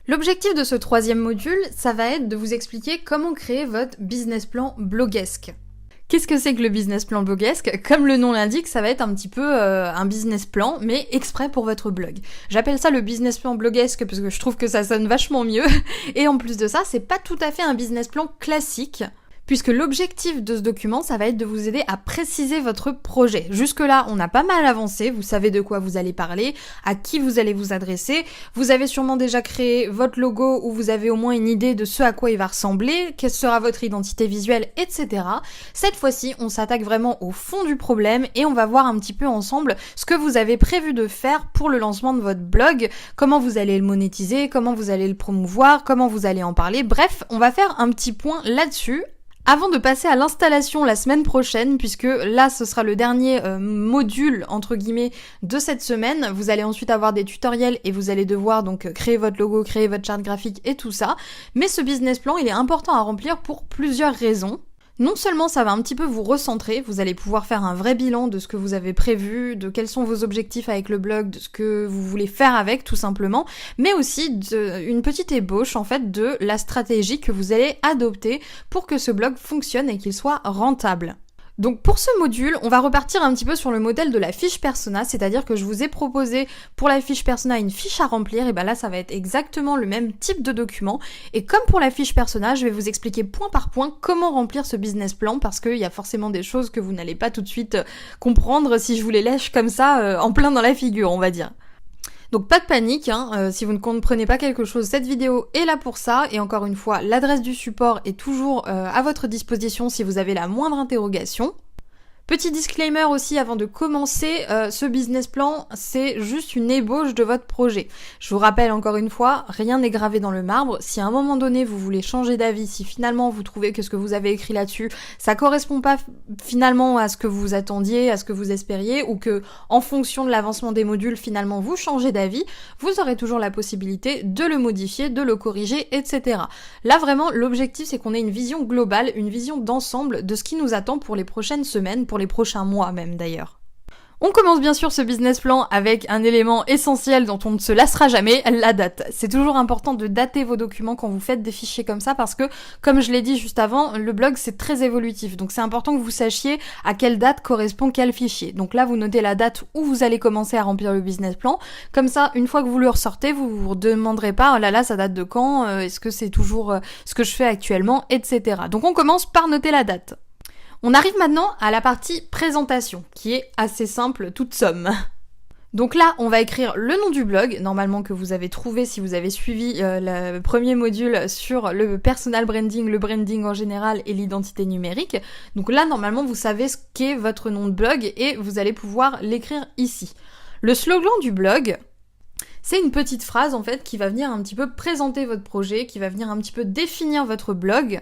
L'objectif de ce troisième module, ça va être de vous expliquer comment créer votre business plan bloguesque. Qu'est-ce que c'est que le business plan bloguesque ? Comme le nom l'indique, ça va être un petit peu un business plan, mais exprès pour votre blog. J'appelle ça le business plan bloguesque parce que je trouve que ça sonne vachement mieux. Et en plus de ça, c'est pas tout à fait un business plan classique, puisque l'objectif de ce document, ça va être de vous aider à préciser votre projet. Jusque-là, on a pas mal avancé, vous savez de quoi vous allez parler, à qui vous allez vous adresser, vous avez sûrement déjà créé votre logo où vous avez au moins une idée de ce à quoi il va ressembler, quelle sera votre identité visuelle, etc. Cette fois-ci, on s'attaque vraiment au fond du problème et on va voir un petit peu ensemble ce que vous avez prévu de faire pour le lancement de votre blog, comment vous allez le monétiser, comment vous allez le promouvoir, comment vous allez en parler. Bref, on va faire un petit point là-dessus. Avant de passer à l'installation la semaine prochaine, puisque là ce sera le dernier module entre guillemets de cette semaine, vous allez ensuite avoir des tutoriels et vous allez devoir donc créer votre logo, créer votre charte graphique et tout ça. Mais ce business plan, il est important à remplir pour plusieurs raisons. Non seulement ça va un petit peu vous recentrer, vous allez pouvoir faire un vrai bilan de ce que vous avez prévu, de quels sont vos objectifs avec le blog, de ce que vous voulez faire avec tout simplement, mais aussi une petite ébauche en fait de la stratégie que vous allez adopter pour que ce blog fonctionne et qu'il soit rentable. Donc pour ce module, on va repartir un petit peu sur le modèle de la fiche persona, c'est-à-dire que je vous ai proposé pour la fiche persona une fiche à remplir, et ben là ça va être exactement le même type de document, et comme pour la fiche persona, je vais vous expliquer point par point comment remplir ce business plan, parce qu'il y a forcément des choses que vous n'allez pas tout de suite comprendre si je vous les lèche comme ça en plein dans la figure, on va dire. Donc pas de panique, si vous ne comprenez pas quelque chose, cette vidéo est là pour ça, et encore une fois, l'adresse du support est toujours à votre disposition si vous avez la moindre interrogation. Petit disclaimer aussi avant de commencer, ce business plan, c'est juste une ébauche de votre projet. Je vous rappelle encore une fois, rien n'est gravé dans le marbre. Si à un moment donné vous voulez changer d'avis, si finalement vous trouvez que ce que vous avez écrit là-dessus, ça correspond pas finalement à ce que vous attendiez, à ce que vous espériez, ou que en fonction de l'avancement des modules, finalement vous changez d'avis, vous aurez toujours la possibilité de le modifier, de le corriger, etc. Là vraiment, l'objectif c'est qu'on ait une vision globale, une vision d'ensemble de ce qui nous attend pour les prochaines semaines, pour les prochains mois même d'ailleurs. On commence bien sûr ce business plan avec un élément essentiel dont on ne se lassera jamais, la date. C'est toujours important de dater vos documents quand vous faites des fichiers comme ça parce que, comme je l'ai dit juste avant, le blog c'est très évolutif. Donc c'est important que vous sachiez à quelle date correspond quel fichier. Donc là vous notez la date où vous allez commencer à remplir le business plan. Comme ça, une fois que vous le ressortez, vous vous demanderez pas, oh là là, ça date de quand, est-ce que c'est toujours ce que je fais actuellement, etc. Donc on commence par noter la date. On arrive maintenant à la partie présentation, qui est assez simple, toute somme. Donc là, on va écrire le nom du blog, normalement que vous avez trouvé si vous avez suivi le premier module sur le personal branding, le branding en général et l'identité numérique. Donc là, normalement, vous savez ce qu'est votre nom de blog et vous allez pouvoir l'écrire ici. Le slogan du blog, c'est une petite phrase en fait qui va venir un petit peu présenter votre projet, qui va venir un petit peu définir votre blog.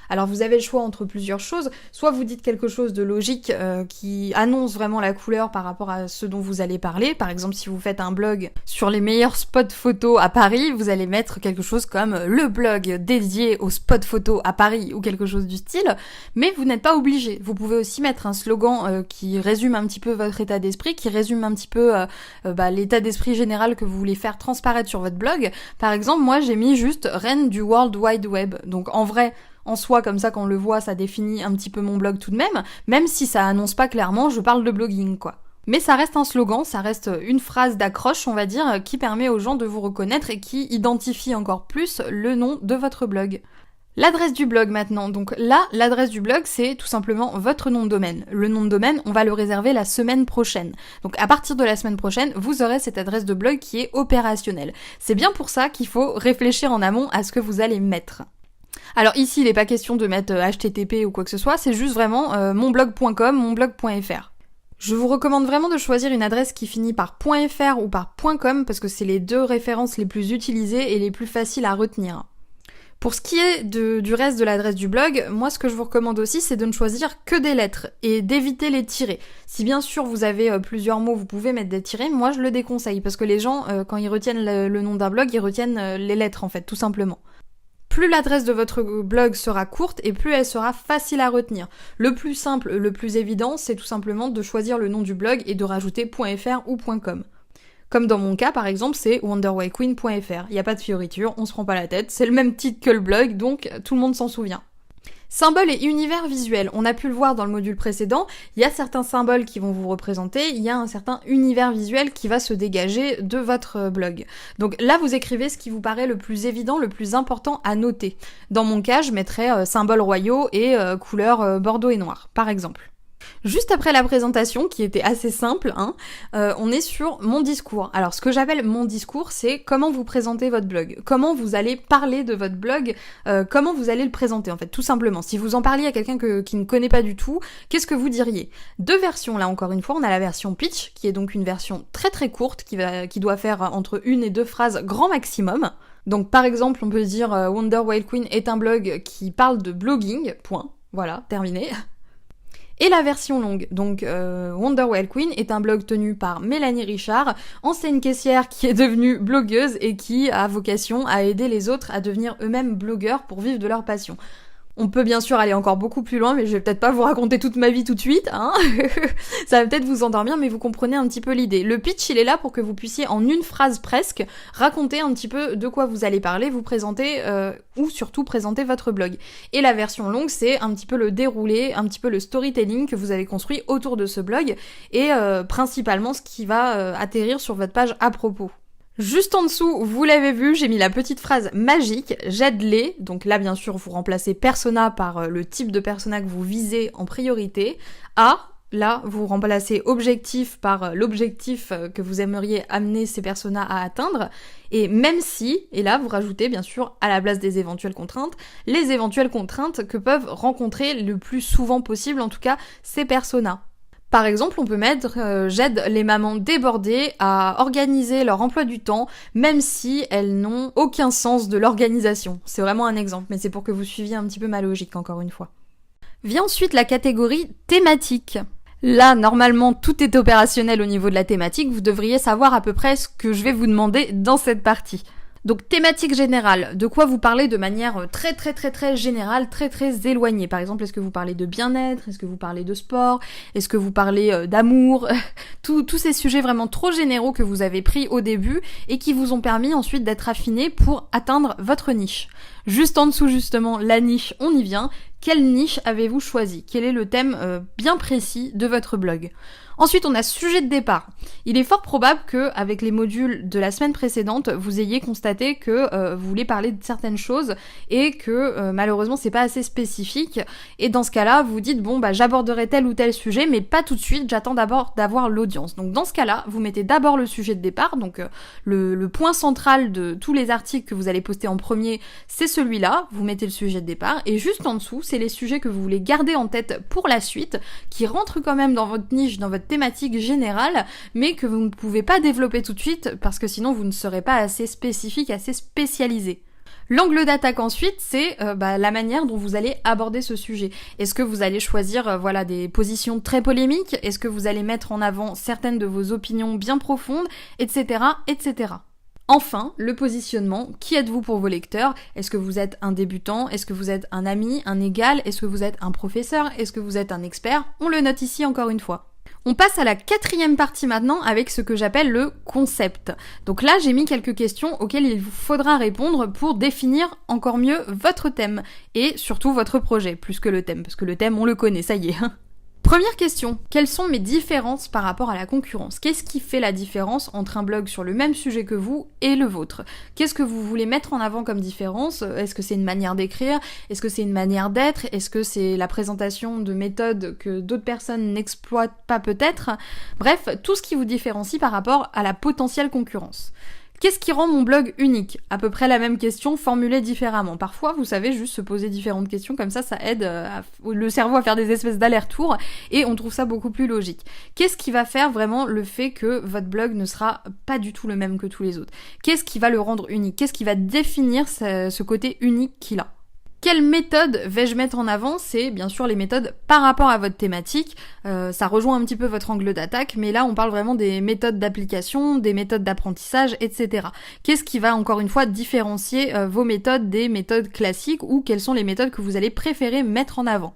Alors vous avez le choix entre plusieurs choses, soit vous dites quelque chose de logique qui annonce vraiment la couleur par rapport à ce dont vous allez parler. Par exemple, si vous faites un blog sur les meilleurs spots photos à Paris, vous allez mettre quelque chose comme le blog dédié aux spots photos à Paris ou quelque chose du style, mais vous n'êtes pas obligé. Vous pouvez aussi mettre un slogan qui résume un petit peu votre état d'esprit, qui résume un petit peu l'état d'esprit général que vous voulez faire transparaître sur votre blog. Par exemple, moi j'ai mis juste reine du World Wide Web. Donc en vrai, en soi, comme ça, quand on le voit, ça définit un petit peu mon blog tout de même si ça annonce pas clairement, je parle de blogging, quoi. Mais ça reste un slogan, ça reste une phrase d'accroche, on va dire, qui permet aux gens de vous reconnaître et qui identifie encore plus le nom de votre blog. L'adresse du blog maintenant, donc là, l'adresse du blog, c'est tout simplement votre nom de domaine. Le nom de domaine, on va le réserver la semaine prochaine. Donc à partir de la semaine prochaine, vous aurez cette adresse de blog qui est opérationnelle. C'est bien pour ça qu'il faut réfléchir en amont à ce que vous allez mettre. Alors ici, il n'est pas question de mettre HTTP ou quoi que ce soit, c'est juste vraiment monblog.com, monblog.fr. Je vous recommande vraiment de choisir une adresse qui finit par .fr ou par .com parce que c'est les deux références les plus utilisées et les plus faciles à retenir. Pour ce qui est du reste de l'adresse du blog, moi ce que je vous recommande aussi c'est de ne choisir que des lettres et d'éviter les tirets. Si bien sûr vous avez plusieurs mots, vous pouvez mettre des tirets, moi je le déconseille parce que les gens quand ils retiennent le nom d'un blog, ils retiennent les lettres en fait, tout simplement. Plus l'adresse de votre blog sera courte et plus elle sera facile à retenir. Le plus simple, le plus évident, c'est tout simplement de choisir le nom du blog et de rajouter .fr ou .com. Comme dans mon cas, par exemple, c'est wonderwayqueen.fr. Il n'y a pas de fioriture, on se prend pas la tête, c'est le même titre que le blog, donc tout le monde s'en souvient. Symboles et univers visuels. On a pu le voir dans le module précédent, il y a certains symboles qui vont vous représenter, il y a un certain univers visuel qui va se dégager de votre blog. Donc là, vous écrivez ce qui vous paraît le plus évident, le plus important à noter. Dans mon cas, je mettrais symboles royaux et couleurs bordeaux et noir, par exemple. Juste après la présentation, qui était assez simple, on est sur mon discours. Alors ce que j'appelle mon discours, c'est comment vous présentez votre blog, comment vous allez parler de votre blog, comment vous allez le présenter en fait, tout simplement. Si vous en parliez à quelqu'un qui ne connaît pas du tout, qu'est-ce que vous diriez? Deux versions là encore une fois, on a la version pitch, qui est donc une version très très courte, qui doit faire entre 1 et 2 phrases grand maximum. Donc par exemple, on peut dire Wonder Whale Queen est un blog qui parle de blogging, point, voilà, terminé. Et la version longue, donc Wonder Whale Queen est un blog tenu par Mélanie Richard, ancienne caissière qui est devenue blogueuse et qui a vocation à aider les autres à devenir eux-mêmes blogueurs pour vivre de leur passion. On peut bien sûr aller encore beaucoup plus loin, mais je vais peut-être pas vous raconter toute ma vie tout de suite, Ça va peut-être vous endormir, mais vous comprenez un petit peu l'idée. Le pitch, il est là pour que vous puissiez, en une phrase presque, raconter un petit peu de quoi vous allez parler, vous présenter, ou surtout présenter votre blog. Et la version longue, c'est un petit peu le déroulé, un petit peu le storytelling que vous avez construit autour de ce blog, et principalement ce qui va atterrir sur votre page à propos. Juste en dessous, vous l'avez vu, j'ai mis la petite phrase magique, j'aide les, donc là bien sûr vous remplacez persona par le type de persona que vous visez en priorité, là vous remplacez objectif par l'objectif que vous aimeriez amener ces personas à atteindre, et même si, et là vous rajoutez bien sûr à la place des éventuelles contraintes, les éventuelles contraintes que peuvent rencontrer le plus souvent possible en tout cas ces personas. Par exemple, on peut mettre j'aide les mamans débordées à organiser leur emploi du temps, même si elles n'ont aucun sens de l'organisation. C'est vraiment un exemple, mais c'est pour que vous suiviez un petit peu ma logique, encore une fois. Vient ensuite la catégorie thématique. Là, normalement, tout est opérationnel au niveau de la thématique, vous devriez savoir à peu près ce que je vais vous demander dans cette partie. Donc thématique générale, de quoi vous parlez de manière très très très très générale, très très éloignée. Par exemple, est-ce que vous parlez de bien-être, est-ce que vous parlez de sport, est-ce que vous parlez d'amour, tous ces sujets vraiment trop généraux que vous avez pris au début et qui vous ont permis ensuite d'être affinés pour atteindre votre niche. Juste en dessous justement, la niche, on y vient. Quelle niche avez-vous choisi? Quel est le thème bien précis de votre blog? Ensuite, on a sujet de départ. Il est fort probable que, avec les modules de la semaine précédente, vous ayez constaté que vous voulez parler de certaines choses et que malheureusement c'est pas assez spécifique. Et dans ce cas-là, vous dites bon j'aborderai tel ou tel sujet, mais pas tout de suite. J'attends d'abord d'avoir l'audience. Donc dans ce cas-là, vous mettez d'abord le sujet de départ. Donc le point central de tous les articles que vous allez poster en premier, c'est celui-là. Vous mettez le sujet de départ et juste en dessous, c'est les sujets que vous voulez garder en tête pour la suite, qui rentrent quand même dans votre niche, dans votre thématique générale, mais que vous ne pouvez pas développer tout de suite parce que sinon vous ne serez pas assez spécifique, assez spécialisé. L'angle d'attaque ensuite, c'est la manière dont vous allez aborder ce sujet. Est-ce que vous allez choisir des positions très polémiques? Est-ce que vous allez mettre en avant certaines de vos opinions bien profondes, etc., etc. Enfin, le positionnement, qui êtes-vous pour vos lecteurs? Est-ce que vous êtes un débutant? Est-ce que vous êtes un ami, un égal? Est-ce que vous êtes un professeur? Est-ce que vous êtes un expert? On le note ici encore une fois. On passe à la quatrième partie maintenant avec ce que j'appelle le concept. Donc là, j'ai mis quelques questions auxquelles il vous faudra répondre pour définir encore mieux votre thème et surtout votre projet, plus que le thème, parce que le thème, on le connaît, ça y est. Première question, quelles sont mes différences par rapport à la concurrence? Qu'est-ce qui fait la différence entre un blog sur le même sujet que vous et le vôtre? Qu'est-ce que vous voulez mettre en avant comme différence? Est-ce que c'est une manière d'écrire? Est-ce que c'est une manière d'être? Est-ce que c'est la présentation de méthodes que d'autres personnes n'exploitent pas peut-être? Bref, tout ce qui vous différencie par rapport à la potentielle concurrence. Qu'est-ce qui rend mon blog unique? À peu près la même question formulée différemment. Parfois, vous savez, juste se poser différentes questions, comme ça aide le cerveau à faire des espèces d'allers-retours et on trouve ça beaucoup plus logique. Qu'est-ce qui va faire vraiment le fait que votre blog ne sera pas du tout le même que tous les autres? Qu'est-ce qui va le rendre unique? Qu'est-ce qui va définir ce côté unique qu'il a? Quelle méthode vais-je mettre en avant? C'est bien sûr les méthodes par rapport à votre thématique. Ça rejoint un petit peu votre angle d'attaque, mais là on parle vraiment des méthodes d'application, des méthodes d'apprentissage, etc. Qu'est-ce qui va encore une fois différencier vos méthodes des méthodes classiques ou quelles sont les méthodes que vous allez préférer mettre en avant?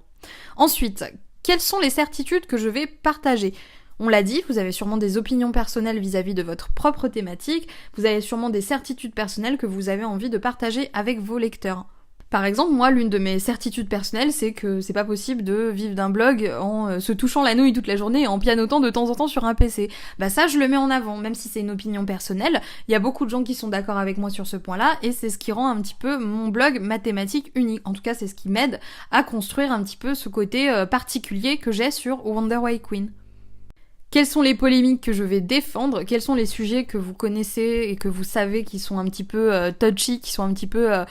Ensuite, quelles sont les certitudes que je vais partager? On l'a dit, vous avez sûrement des opinions personnelles vis-à-vis de votre propre thématique, vous avez sûrement des certitudes personnelles que vous avez envie de partager avec vos lecteurs. Par exemple, moi, l'une de mes certitudes personnelles, c'est que c'est pas possible de vivre d'un blog en se touchant la nouille toute la journée et en pianotant de temps en temps sur un PC. Bah ça, je le mets en avant, même si c'est une opinion personnelle. Il y a beaucoup de gens qui sont d'accord avec moi sur ce point-là, et c'est ce qui rend un petit peu mon blog ma thématique unique. En tout cas, c'est ce qui m'aide à construire un petit peu ce côté particulier que j'ai sur Wonder Why Queen. Quelles sont les polémiques que je vais défendre? Quels sont les sujets que vous connaissez et que vous savez qui sont un petit peu touchy, qui sont un petit peu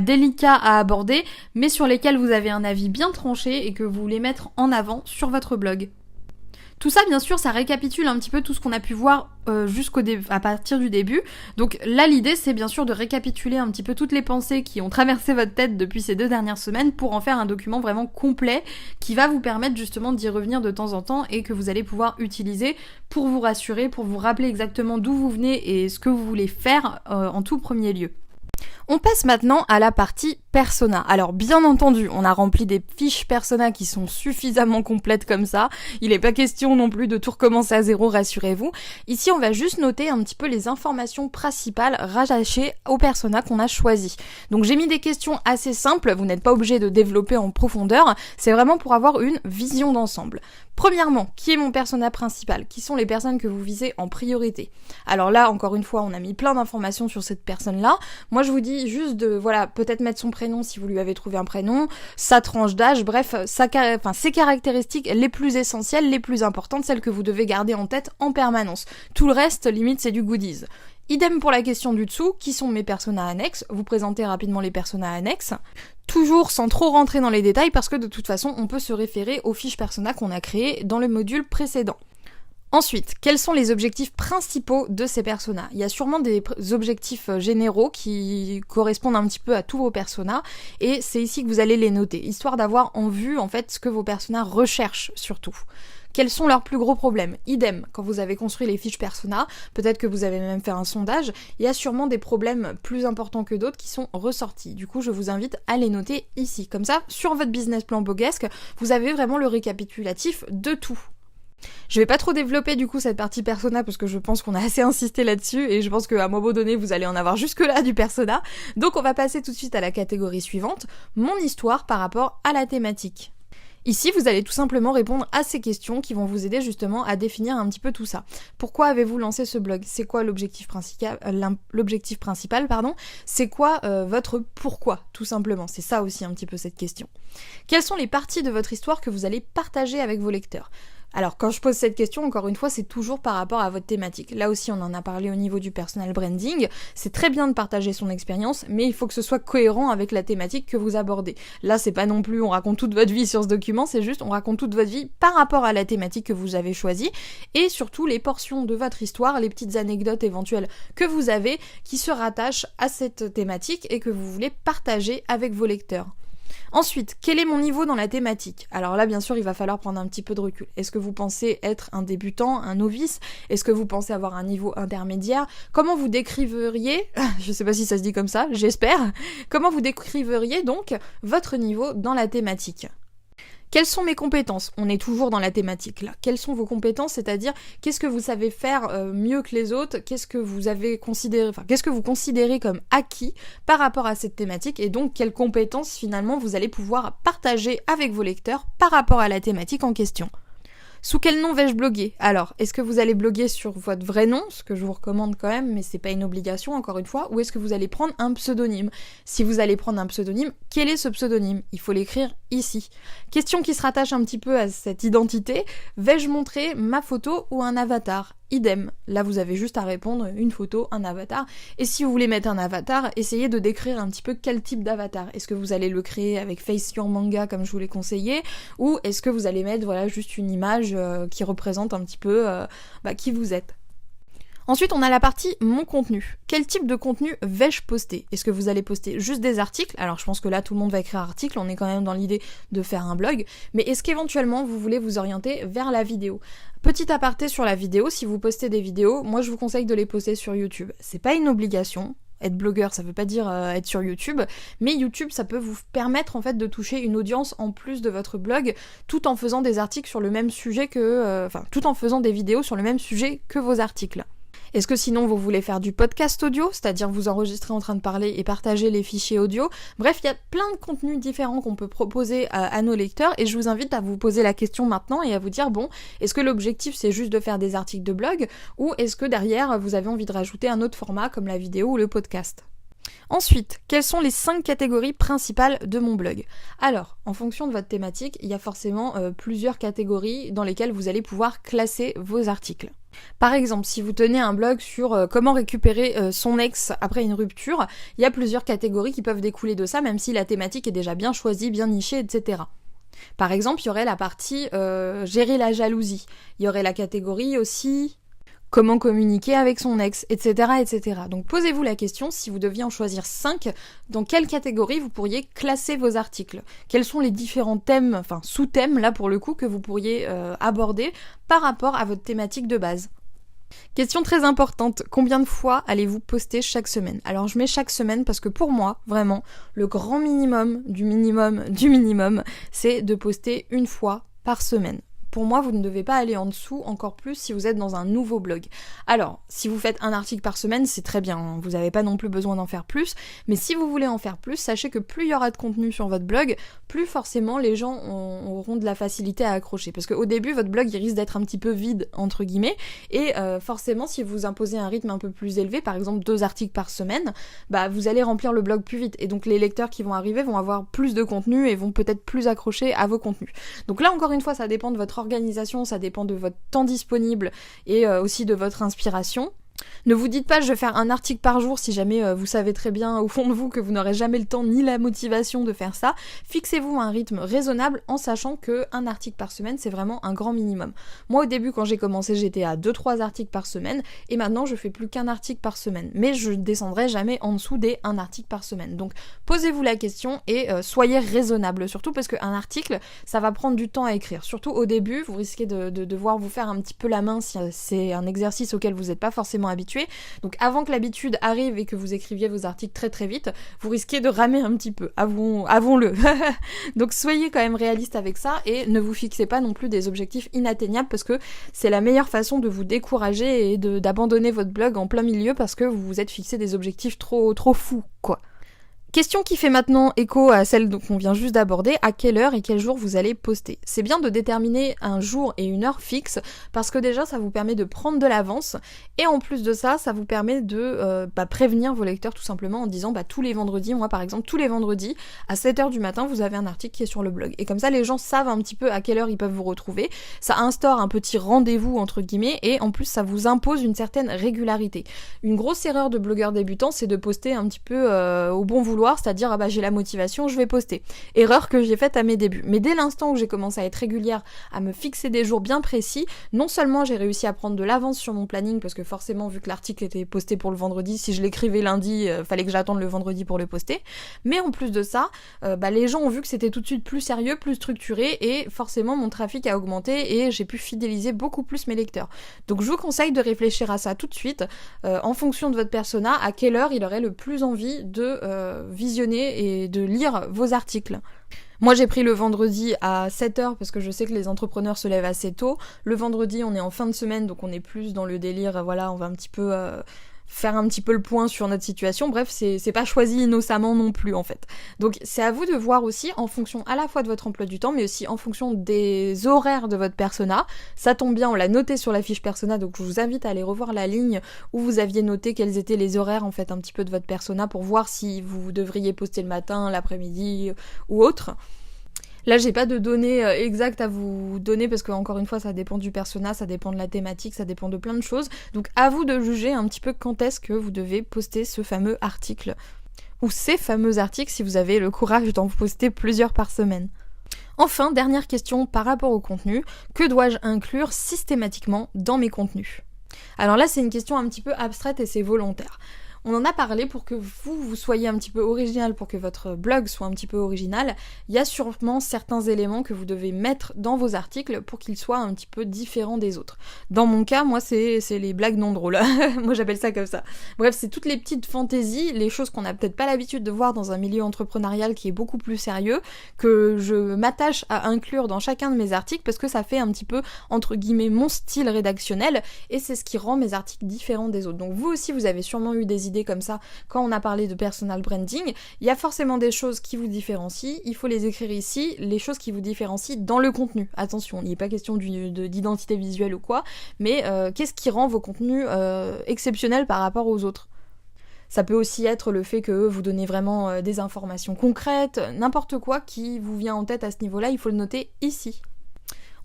délicats à aborder, mais sur lesquels vous avez un avis bien tranché et que vous voulez mettre en avant sur votre blog? Tout ça, bien sûr, ça récapitule un petit peu tout ce qu'on a pu voir à partir du début. Donc là, l'idée, c'est bien sûr de récapituler un petit peu toutes les pensées qui ont traversé votre tête depuis ces 2 dernières semaines pour en faire un document vraiment complet qui va vous permettre justement d'y revenir de temps en temps et que vous allez pouvoir utiliser pour vous rassurer, pour vous rappeler exactement d'où vous venez et ce que vous voulez faire en tout premier lieu. On passe maintenant à la partie persona. Alors bien entendu, on a rempli des fiches persona qui sont suffisamment complètes comme ça. Il n'est pas question non plus de tout recommencer à zéro, rassurez-vous. Ici, on va juste noter un petit peu les informations principales rattachées au persona qu'on a choisi. Donc j'ai mis des questions assez simples, vous n'êtes pas obligé de développer en profondeur, c'est vraiment pour avoir une vision d'ensemble. Premièrement, qui est mon persona principal? Qui sont les personnes que vous visez en priorité? Alors là, encore une fois, on a mis plein d'informations sur cette personne-là. Moi, je vous dis juste de, peut-être mettre son prénom si vous lui avez trouvé un prénom, sa tranche d'âge, bref, ses caractéristiques les plus essentielles, les plus importantes, celles que vous devez garder en tête en permanence. Tout le reste, limite, c'est du goodies. Idem pour la question du dessous, qui sont mes personas annexes? Vous présentez rapidement les personas annexes. Toujours sans trop rentrer dans les détails parce que de toute façon, on peut se référer aux fiches persona qu'on a créées dans le module précédent. Ensuite, quels sont les objectifs principaux de ces personas? Il y a sûrement des objectifs généraux qui correspondent un petit peu à tous vos personas et c'est ici que vous allez les noter, histoire d'avoir en vue en fait ce que vos personas recherchent surtout. Quels sont leurs plus gros problèmes? Idem, quand vous avez construit les fiches persona, peut-être que vous avez même fait un sondage, il y a sûrement des problèmes plus importants que d'autres qui sont ressortis. Du coup, je vous invite à les noter ici. Comme ça, sur votre business plan bloguesque, vous avez vraiment le récapitulatif de tout. Je vais pas trop développer du coup cette partie persona parce que je pense qu'on a assez insisté là-dessus et je pense qu'à un moment donné vous allez en avoir jusque là du persona. Donc on va passer tout de suite à la catégorie suivante, mon histoire par rapport à la thématique. Ici, vous allez tout simplement répondre à ces questions qui vont vous aider justement à définir un petit peu tout ça. Pourquoi avez-vous lancé ce blog? C'est quoi l'objectif principal, C'est quoi votre pourquoi, tout simplement? C'est ça aussi un petit peu cette question. Quelles sont les parties de votre histoire que vous allez partager avec vos lecteurs? Alors quand je pose cette question, encore une fois, c'est toujours par rapport à votre thématique. Là aussi, on en a parlé au niveau du personal branding. C'est très bien de partager son expérience, mais il faut que ce soit cohérent avec la thématique que vous abordez. Là, c'est pas non plus on raconte toute votre vie sur ce document, c'est juste on raconte toute votre vie par rapport à la thématique que vous avez choisie et surtout les portions de votre histoire, les petites anecdotes éventuelles que vous avez qui se rattachent à cette thématique et que vous voulez partager avec vos lecteurs. Ensuite, quel est mon niveau dans la thématique? Alors là, bien sûr, il va falloir prendre un petit peu de recul. Est-ce que vous pensez être un débutant, un novice? Est-ce que vous pensez avoir un niveau intermédiaire? Comment vous décriveriez, je sais pas si ça se dit comme ça, j'espère, comment vous décriveriez donc votre niveau dans la thématique? Quelles sont mes compétences? On est toujours dans la thématique là. Quelles sont vos compétences? C'est-à-dire, qu'est-ce que vous savez faire mieux que les autres? Qu'est-ce que vous considérez comme acquis par rapport à cette thématique? Et donc, quelles compétences finalement vous allez pouvoir partager avec vos lecteurs par rapport à la thématique en question? Sous quel nom vais-je bloguer? Alors, est-ce que vous allez bloguer sur votre vrai nom, ce que je vous recommande quand même, mais c'est pas une obligation encore une fois, ou est-ce que vous allez prendre un pseudonyme? Si vous allez prendre un pseudonyme, quel est ce pseudonyme? Il faut l'écrire ici. Question qui se rattache un petit peu à cette identité, vais-je montrer ma photo ou un avatar? Idem, là vous avez juste à répondre une photo, un avatar, et si vous voulez mettre un avatar, essayez de décrire un petit peu quel type d'avatar. Est-ce que vous allez le créer avec Face Your Manga comme je vous l'ai conseillé, ou est-ce que vous allez mettre juste une image qui représente un petit peu qui vous êtes? Ensuite, on a la partie mon contenu. Quel type de contenu vais-je poster? Est-ce que vous allez poster juste des articles? Alors je pense que là tout le monde va écrire article, on est quand même dans l'idée de faire un blog, mais est-ce qu'éventuellement vous voulez vous orienter vers la vidéo? Petit aparté sur la vidéo, si vous postez des vidéos, moi je vous conseille de les poster sur YouTube. C'est pas une obligation. être blogueur, ça veut pas dire être sur YouTube, mais YouTube, ça peut vous permettre en fait de toucher une audience en plus de votre blog, tout en faisant des articles sur le même sujet tout en faisant des vidéos sur le même sujet que vos articles. Est-ce que sinon vous voulez faire du podcast audio, c'est-à-dire vous enregistrer en train de parler et partager les fichiers audio? Bref, il y a plein de contenus différents qu'on peut proposer à nos lecteurs et je vous invite à vous poser la question maintenant et à vous dire, bon, est-ce que l'objectif c'est juste de faire des articles de blog ou est-ce que derrière vous avez envie de rajouter un autre format comme la vidéo ou le podcast? Ensuite, quelles sont les 5 catégories principales de mon blog? Alors, en fonction de votre thématique, il y a forcément plusieurs catégories dans lesquelles vous allez pouvoir classer vos articles. Par exemple, si vous tenez un blog sur comment récupérer son ex après une rupture, il y a plusieurs catégories qui peuvent découler de ça, même si la thématique est déjà bien choisie, bien nichée, etc. Par exemple, il y aurait la partie gérer la jalousie. Il y aurait la catégorie aussi comment communiquer avec son ex, etc., etc. Donc posez-vous la question, si vous deviez en choisir 5, dans quelle catégorie vous pourriez classer vos articles? Quels sont les différents thèmes, enfin sous-thèmes là pour le coup, que vous pourriez aborder par rapport à votre thématique de base? Question très importante, combien de fois allez-vous poster chaque semaine? Alors je mets chaque semaine parce que pour moi, vraiment, le grand minimum du minimum du minimum, c'est de poster une fois par semaine. Pour moi, vous ne devez pas aller en dessous, encore plus si vous êtes dans un nouveau blog. Alors, si vous faites un article par semaine, c'est très bien, hein, vous n'avez pas non plus besoin d'en faire plus, mais si vous voulez en faire plus, sachez que plus il y aura de contenu sur votre blog, plus forcément les gens auront de la facilité à accrocher. Parce qu'au début, votre blog, il risque d'être un petit peu vide, entre guillemets, et forcément, si vous imposez un rythme un peu plus élevé, par exemple 2 articles par semaine, bah vous allez remplir le blog plus vite, et donc les lecteurs qui vont arriver vont avoir plus de contenu et vont peut-être plus accrocher à vos contenus. Donc là, encore une fois, ça dépend de votre organisation, ça dépend de votre temps disponible et aussi de votre inspiration. Ne vous dites pas je vais faire un article par jour si jamais vous savez très bien au fond de vous que vous n'aurez jamais le temps ni la motivation de faire ça. Fixez-vous un rythme raisonnable en sachant qu'un article par semaine c'est vraiment un grand minimum. Moi au début quand j'ai commencé j'étais à 2-3 articles par semaine et maintenant je fais plus qu'un article par semaine. Mais je descendrai jamais en dessous des 1 article par semaine. Donc posez-vous la question et soyez raisonnable. Surtout parce qu'un article ça va prendre du temps à écrire. Surtout au début vous risquez de devoir vous faire un petit peu la main si c'est un exercice auquel vous n'êtes pas forcément habitué. Donc avant que l'habitude arrive et que vous écriviez vos articles très très vite, vous risquez de ramer un petit peu, avouons-le. Donc soyez quand même réaliste avec ça et ne vous fixez pas non plus des objectifs inatteignables parce que c'est la meilleure façon de vous décourager et d'abandonner votre blog en plein milieu parce que vous vous êtes fixé des objectifs trop fous, quoi. Question qui fait maintenant écho à celle qu'on vient juste d'aborder, à quelle heure et quel jour vous allez poster. C'est bien de déterminer un jour et une heure fixe parce que déjà ça vous permet de prendre de l'avance et en plus de ça, ça vous permet de prévenir vos lecteurs tout simplement en disant tous les vendredis, moi par exemple tous les vendredis à 7h du matin vous avez un article qui est sur le blog et comme ça les gens savent un petit peu à quelle heure ils peuvent vous retrouver, ça instaure un petit rendez-vous entre guillemets et en plus ça vous impose une certaine régularité. Une grosse erreur de blogueur débutant c'est de poster un petit peu au bon vouloir, c'est-à-dire j'ai la motivation, je vais poster. Erreur que j'ai faite à mes débuts. Mais dès l'instant où j'ai commencé à être régulière, à me fixer des jours bien précis, non seulement j'ai réussi à prendre de l'avance sur mon planning, parce que forcément vu que l'article était posté pour le vendredi, si je l'écrivais lundi, fallait que j'attende le vendredi pour le poster, mais en plus de ça, les gens ont vu que c'était tout de suite plus sérieux, plus structuré, et forcément mon trafic a augmenté et j'ai pu fidéliser beaucoup plus mes lecteurs. Donc je vous conseille de réfléchir à ça tout de suite, en fonction de votre persona, à quelle heure il aurait le plus envie de visionner et de lire vos articles. Moi j'ai pris le vendredi à 7h parce que je sais que les entrepreneurs se lèvent assez tôt. Le vendredi on est en fin de semaine donc on est plus dans le délire, voilà, on va un petit peu faire un petit peu le point sur notre situation. Bref, c'est pas choisi innocemment non plus en fait. Donc c'est à vous de voir aussi en fonction à la fois de votre emploi du temps mais aussi en fonction des horaires de votre persona. Ça tombe bien, on l'a noté sur la fiche persona donc je vous invite à aller revoir la ligne où vous aviez noté quels étaient les horaires en fait un petit peu de votre persona pour voir si vous devriez poster le matin, l'après-midi ou autre. Là, j'ai pas de données exactes à vous donner parce que encore une fois, ça dépend du persona, ça dépend de la thématique, ça dépend de plein de choses. Donc à vous de juger un petit peu quand est-ce que vous devez poster ce fameux article ou ces fameux articles si vous avez le courage d'en poster plusieurs par semaine. Enfin, dernière question par rapport au contenu, que dois-je inclure systématiquement dans mes contenus ? Alors là, c'est une question un petit peu abstraite et c'est volontaire. On en a parlé pour que vous soyez un petit peu original, pour que votre blog soit un petit peu original. Il y a sûrement certains éléments que vous devez mettre dans vos articles pour qu'ils soient un petit peu différents des autres. Dans mon cas, moi, c'est les blagues non drôles. Moi, j'appelle ça comme ça. Bref, c'est toutes les petites fantaisies, les choses qu'on n'a peut-être pas l'habitude de voir dans un milieu entrepreneurial qui est beaucoup plus sérieux, que je m'attache à inclure dans chacun de mes articles parce que ça fait un petit peu, entre guillemets, mon style rédactionnel et c'est ce qui rend mes articles différents des autres. Donc vous aussi, vous avez sûrement eu des idées comme ça quand on a parlé de personal branding. Il y a forcément des choses qui vous différencient, il faut les écrire ici, les choses qui vous différencient dans le contenu. Attention, il n'est pas question d'identité visuelle ou quoi, mais qu'est-ce qui rend vos contenus exceptionnels par rapport aux autres ? Ça peut aussi être le fait que vous donnez vraiment des informations concrètes, n'importe quoi qui vous vient en tête à ce niveau-là, il faut le noter ici.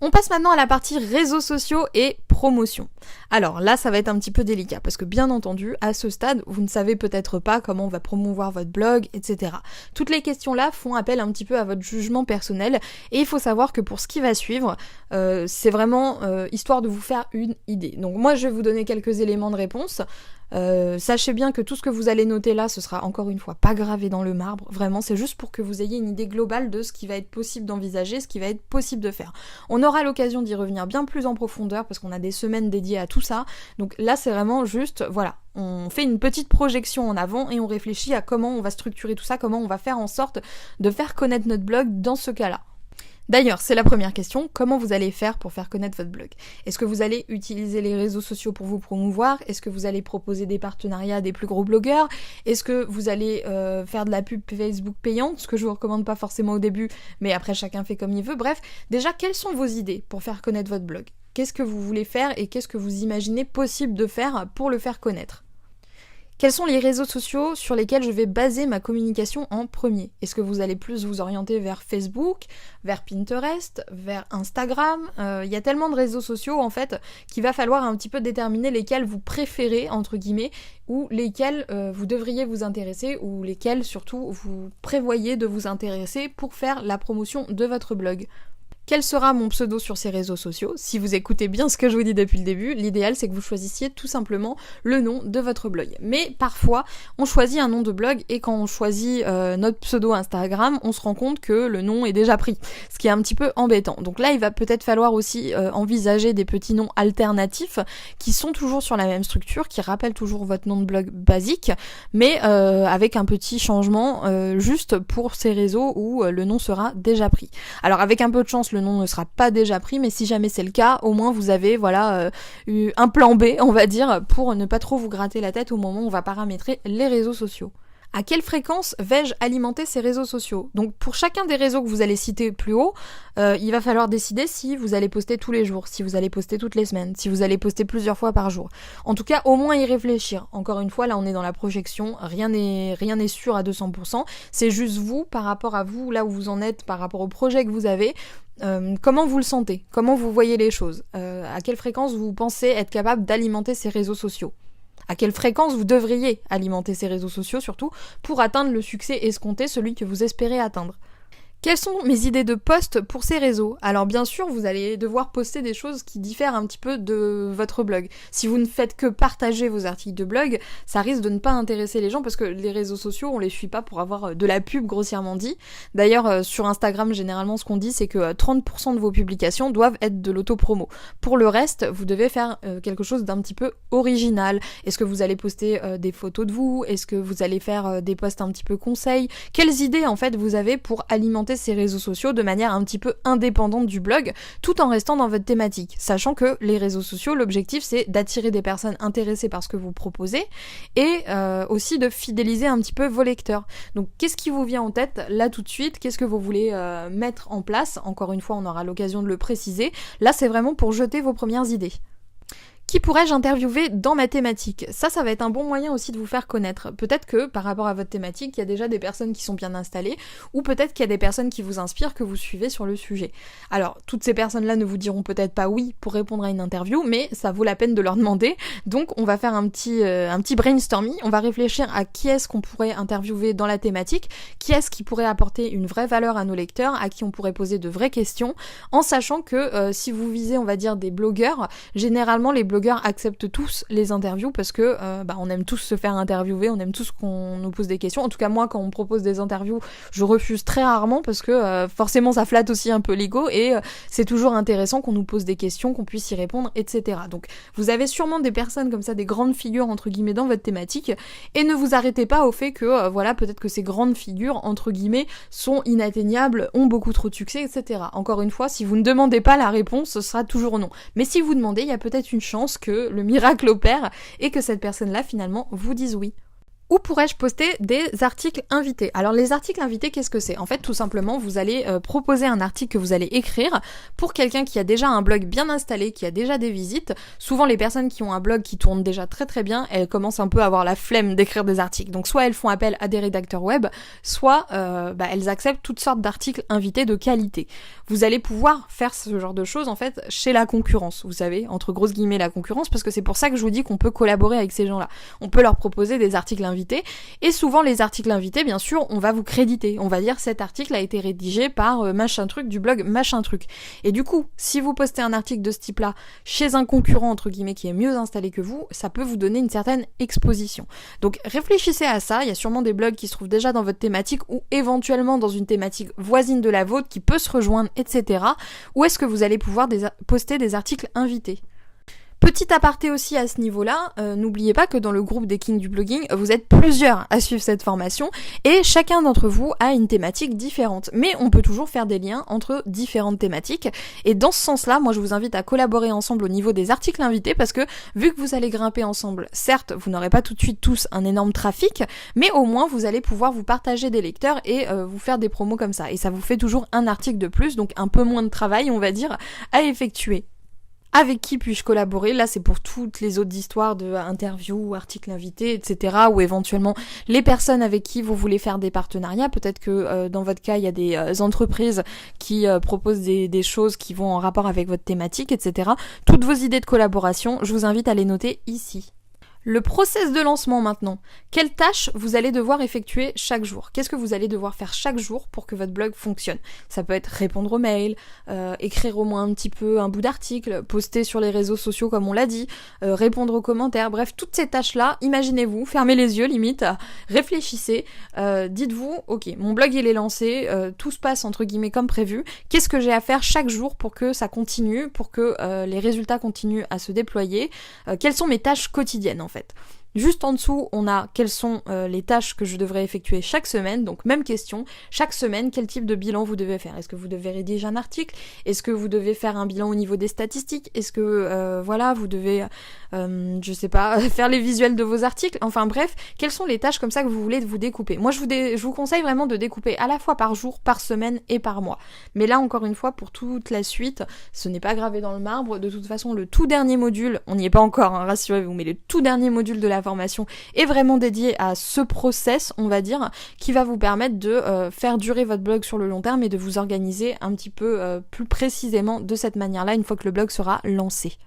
On passe maintenant à la partie réseaux sociaux et promotion. Alors là, ça va être un petit peu délicat parce que bien entendu, à ce stade, vous ne savez peut-être pas comment on va promouvoir votre blog, etc. Toutes les questions-là font appel un petit peu à votre jugement personnel et il faut savoir que pour ce qui va suivre, c'est vraiment histoire de vous faire une idée. Donc moi, je vais vous donner quelques éléments de réponse. Sachez bien que tout ce que vous allez noter là, ce sera encore une fois pas gravé dans le marbre, vraiment c'est juste pour que vous ayez une idée globale de ce qui va être possible d'envisager, ce qui va être possible de faire. On aura l'occasion d'y revenir bien plus en profondeur parce qu'on a des semaines dédiées à tout ça, donc là c'est vraiment juste, voilà, on fait une petite projection en avant et on réfléchit à comment on va structurer tout ça, comment on va faire en sorte de faire connaître notre blog dans ce cas-là. D'ailleurs, c'est la première question, comment vous allez faire pour faire connaître votre blog ? Est-ce que vous allez utiliser les réseaux sociaux pour vous promouvoir ? Est-ce que vous allez proposer des partenariats à des plus gros blogueurs ? Est-ce que vous allez faire de la pub Facebook payante, ce que je vous recommande pas forcément au début, mais après chacun fait comme il veut. Bref, déjà, quelles sont vos idées pour faire connaître votre blog ? Qu'est-ce que vous voulez faire et qu'est-ce que vous imaginez possible de faire pour le faire connaître ? Quels sont les réseaux sociaux sur lesquels je vais baser ma communication en premier ? Est-ce que vous allez plus vous orienter vers Facebook, vers Pinterest, vers Instagram ? Il y a tellement de réseaux sociaux en fait qu'il va falloir un petit peu déterminer lesquels vous préférez entre guillemets ou lesquels vous devriez vous intéresser ou lesquels surtout vous prévoyez de vous intéresser pour faire la promotion de votre blog. Quel sera mon pseudo sur ces réseaux sociaux ? Si vous écoutez bien ce que je vous dis depuis le début, l'idéal c'est que vous choisissiez tout simplement le nom de votre blog. Mais parfois, on choisit un nom de blog et quand on choisit notre pseudo Instagram, on se rend compte que le nom est déjà pris, ce qui est un petit peu embêtant. Donc là, il va peut-être falloir aussi envisager des petits noms alternatifs qui sont toujours sur la même structure, qui rappellent toujours votre nom de blog basique, mais avec un petit changement juste pour ces réseaux où le nom sera déjà pris. Alors avec un peu de chance, le nom ne sera pas déjà pris, mais si jamais c'est le cas, au moins vous avez eu un plan B, on va dire, pour ne pas trop vous gratter la tête au moment où on va paramétrer les réseaux sociaux. À quelle fréquence vais-je alimenter ces réseaux sociaux ? Donc pour chacun des réseaux que vous allez citer plus haut, il va falloir décider si vous allez poster tous les jours, si vous allez poster toutes les semaines, si vous allez poster plusieurs fois par jour. En tout cas, au moins y réfléchir. Encore une fois, là on est dans la projection, rien n'est sûr à 200%, c'est juste vous, par rapport à vous, là où vous en êtes, par rapport au projet que vous avez, comment vous le sentez, comment vous voyez les choses, à quelle fréquence vous pensez être capable d'alimenter ces réseaux sociaux. À quelle fréquence vous devriez alimenter ces réseaux sociaux surtout pour atteindre le succès escompté, celui que vous espérez atteindre. Quelles sont mes idées de post pour ces réseaux ? Alors bien sûr, vous allez devoir poster des choses qui diffèrent un petit peu de votre blog. Si vous ne faites que partager vos articles de blog, ça risque de ne pas intéresser les gens parce que les réseaux sociaux, on les suit pas pour avoir de la pub grossièrement dit. D'ailleurs, sur Instagram, généralement, ce qu'on dit, c'est que 30% de vos publications doivent être de l'auto-promo. Pour le reste, vous devez faire quelque chose d'un petit peu original. Est-ce que vous allez poster des photos de vous ? Est-ce que vous allez faire des posts un petit peu conseils ? Quelles idées, en fait, vous avez pour alimenter ces réseaux sociaux de manière un petit peu indépendante du blog, tout en restant dans votre thématique, sachant que les réseaux sociaux, l'objectif c'est d'attirer des personnes intéressées par ce que vous proposez et aussi de fidéliser un petit peu vos lecteurs. Donc qu'est-ce qui vous vient en tête là tout de suite ? Qu'est-ce que vous voulez mettre en place ? Encore une fois, on aura l'occasion de le préciser. Là, c'est vraiment pour jeter vos premières idées. Qui pourrais-je interviewer dans ma thématique ? Ça va être un bon moyen aussi de vous faire connaître. Peut-être que par rapport à votre thématique, il y a déjà des personnes qui sont bien installées, ou peut-être qu'il y a des personnes qui vous inspirent, que vous suivez sur le sujet. Alors, toutes ces personnes-là ne vous diront peut-être pas oui pour répondre à une interview, mais ça vaut la peine de leur demander. Donc, on va faire un petit brainstorming, on va réfléchir à qui est-ce qu'on pourrait interviewer dans la thématique, qui est-ce qui pourrait apporter une vraie valeur à nos lecteurs, à qui on pourrait poser de vraies questions, en sachant que si vous visez, on va dire, des blogueurs, généralement les blogueurs blogueurs acceptent tous les interviews parce que on aime tous se faire interviewer, on aime tous qu'on nous pose des questions. En tout cas moi, quand on me propose des interviews, je refuse très rarement parce que forcément ça flatte aussi un peu l'ego et c'est toujours intéressant qu'on nous pose des questions, qu'on puisse y répondre, etc. Donc vous avez sûrement des personnes comme ça, des grandes figures entre guillemets dans votre thématique, et ne vous arrêtez pas au fait que peut-être que ces grandes figures entre guillemets sont inatteignables, ont beaucoup trop de succès, etc. Encore une fois, si vous ne demandez pas la réponse, ce sera toujours non. Mais si vous demandez, il y a peut-être une chance que le miracle opère et que cette personne-là finalement vous dise oui. Où pourrais-je poster des articles invités? Alors les articles invités, qu'est-ce que c'est? En fait, tout simplement, vous allez proposer un article que vous allez écrire pour quelqu'un qui a déjà un blog bien installé, qui a déjà des visites. Souvent, les personnes qui ont un blog qui tourne déjà très très bien, elles commencent un peu à avoir la flemme d'écrire des articles. Donc soit elles font appel à des rédacteurs web, soit elles acceptent toutes sortes d'articles invités de qualité. Vous allez pouvoir faire ce genre de choses en fait chez la concurrence, vous savez, entre grosses guillemets la concurrence, parce que c'est pour ça que je vous dis qu'on peut collaborer avec ces gens-là. On peut leur proposer des articles invités, et souvent les articles invités, bien sûr, on va vous créditer. On va dire cet article a été rédigé par machin truc du blog machin truc. Et du coup, si vous postez un article de ce type-là chez un concurrent entre guillemets qui est mieux installé que vous, ça peut vous donner une certaine exposition. Donc réfléchissez à ça, il y a sûrement des blogs qui se trouvent déjà dans votre thématique ou éventuellement dans une thématique voisine de la vôtre qui peut se rejoindre, etc. Où est-ce que vous allez pouvoir poster des articles invités? Petit aparté aussi à ce niveau-là, n'oubliez pas que dans le groupe des Kings du blogging, vous êtes plusieurs à suivre cette formation et chacun d'entre vous a une thématique différente. Mais on peut toujours faire des liens entre différentes thématiques et dans ce sens-là, moi je vous invite à collaborer ensemble au niveau des articles invités parce que vu que vous allez grimper ensemble, certes vous n'aurez pas tout de suite tous un énorme trafic, mais au moins vous allez pouvoir vous partager des lecteurs et vous faire des promos comme ça. Et ça vous fait toujours un article de plus, donc un peu moins de travail on va dire à effectuer. Avec qui puis-je collaborer? Là, c'est pour toutes les autres histoires de interviews, articles invités, etc. Ou éventuellement les personnes avec qui vous voulez faire des partenariats. Peut-être que dans votre cas, il y a des entreprises qui proposent des choses qui vont en rapport avec votre thématique, etc. Toutes vos idées de collaboration, je vous invite à les noter ici. Le process de lancement maintenant. Quelles tâches vous allez devoir effectuer chaque jour? Qu'est-ce que vous allez devoir faire chaque jour pour que votre blog fonctionne? Ça peut être répondre aux mails, écrire au moins un petit peu un bout d'article, poster sur les réseaux sociaux comme on l'a dit, répondre aux commentaires, bref, toutes ces tâches-là, imaginez-vous, fermez les yeux limite, réfléchissez, dites-vous, ok, mon blog il est lancé, tout se passe entre guillemets comme prévu, qu'est-ce que j'ai à faire chaque jour pour que ça continue, pour que les résultats continuent à se déployer, quelles sont mes tâches quotidiennes en fait. Juste en dessous, on a quelles sont les tâches que je devrais effectuer chaque semaine. Donc même question, chaque semaine, quel type de bilan vous devez faire? Est-ce que vous devez rédiger un article? Est-ce que vous devez faire un bilan au niveau des statistiques? Est-ce que vous devez, faire les visuels de vos articles? Enfin bref, quelles sont les tâches comme ça que vous voulez vous découper? Moi je vous conseille vraiment de découper à la fois par jour, par semaine et par mois. Mais là encore une fois, pour toute la suite, ce n'est pas gravé dans le marbre. De toute façon, le tout dernier module, on n'y est pas encore, hein, rassurez-vous, mais le tout dernier module de la formation est vraiment dédié à ce process, on va dire, qui va vous permettre de faire durer votre blog sur le long terme et de vous organiser un petit peu plus précisément de cette manière-là une fois que le blog sera lancé.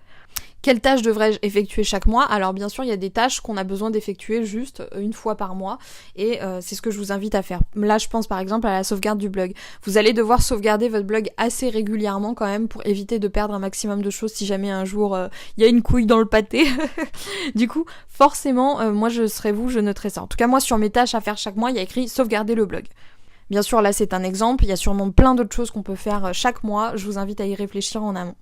Quelles tâches devrais-je effectuer chaque mois? Alors bien sûr, il y a des tâches qu'on a besoin d'effectuer juste une fois par mois et c'est ce que je vous invite à faire. Là, je pense par exemple à la sauvegarde du blog. Vous allez devoir sauvegarder votre blog assez régulièrement quand même pour éviter de perdre un maximum de choses si jamais un jour il y a une couille dans le pâté. Du coup, forcément, moi je serais vous, je noterais ça. En tout cas, moi sur mes tâches à faire chaque mois, il y a écrit sauvegarder le blog. Bien sûr, là c'est un exemple, il y a sûrement plein d'autres choses qu'on peut faire chaque mois, je vous invite à y réfléchir en amont.